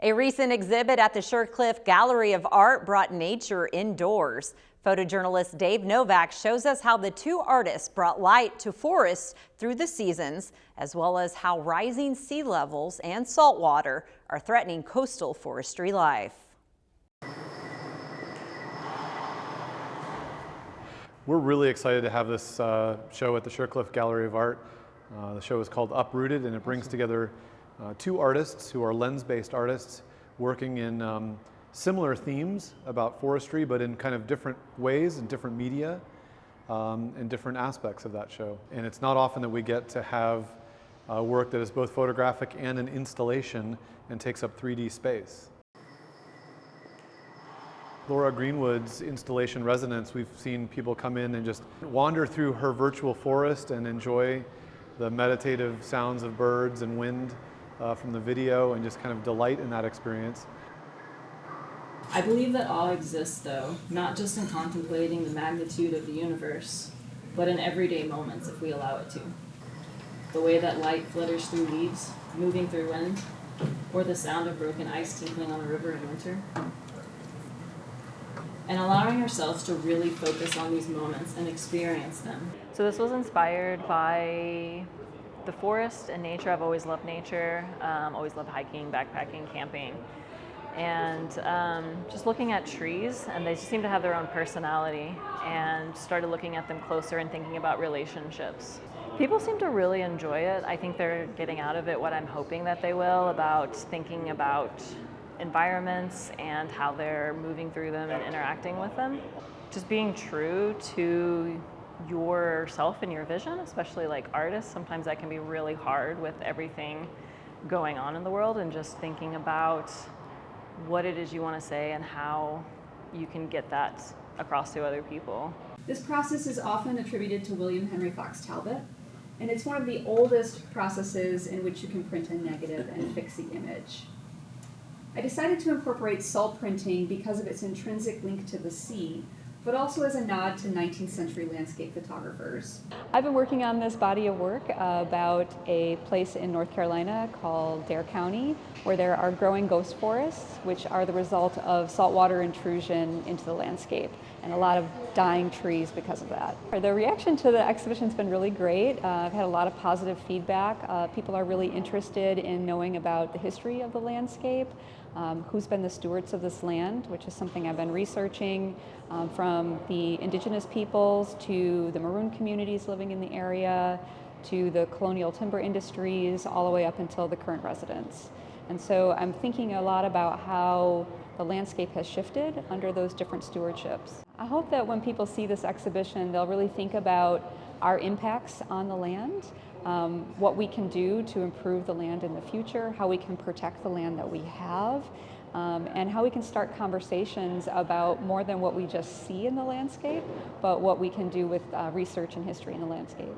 A recent exhibit at the Shircliff Gallery of Art brought nature indoors. Photojournalist Dave Novak shows us how the two artists brought light to forests through the seasons, as well as how rising sea levels and salt water are threatening coastal forestry life. We're really excited to have this show at the Shircliff Gallery of Art. The show is called Uprooted, and it brings together two artists who are lens-based artists working in similar themes about forestry, but in kind of different ways and different media and different aspects of that show. And it's not often that we get to have work that is both photographic and an installation and takes up 3D space. Laura Greenwood's installation Resonance, we've seen people come in and just wander through her virtual forest and enjoy the meditative sounds of birds and wind from the video and just kind of delight in that experience. I believe that awe exists, though, not just in contemplating the magnitude of the universe, but in everyday moments if we allow it to. The way that light flutters through leaves, moving through wind, or the sound of broken ice tinkling on the river in winter. And allowing ourselves to really focus on these moments and experience them. So this was inspired by the forest and nature. I've always loved nature, always loved hiking, backpacking, camping. And just looking at trees, and they seem to have their own personality, and started looking at them closer and thinking about relationships. People seem to really enjoy it. I think they're getting out of it what I'm hoping that they will, about thinking about environments and how they're moving through them and interacting with them. Just being true to yourself and your vision, especially like artists, sometimes that can be really hard with everything going on in the world, and just thinking about what it is you want to say and how you can get that across to other people. This process is often attributed to William Henry Fox Talbot, and it's one of the oldest processes in which you can print a negative and fix the image. I decided to incorporate salt printing because of its intrinsic link to the sea, but also as a nod to 19th century landscape photographers. I've been working on this body of work about a place in North Carolina called Dare County, where there are growing ghost forests, which are the result of saltwater intrusion into the landscape, and a lot of dying trees because of that. The reaction to the exhibition's been really great. I've had a lot of positive feedback. People are really interested in knowing about the history of the landscape, who's been the stewards of this land, which is something I've been researching, from the indigenous peoples to the maroon communities living in the area, to the colonial timber industries, all the way up until the current residents. And so I'm thinking a lot about how the landscape has shifted under those different stewardships. I hope that when people see this exhibition, they'll really think about our impacts on the land, what we can do to improve the land in the future, how we can protect the land that we have, and how we can start conversations about more than what we just see in the landscape, but what we can do with research and history in the landscape.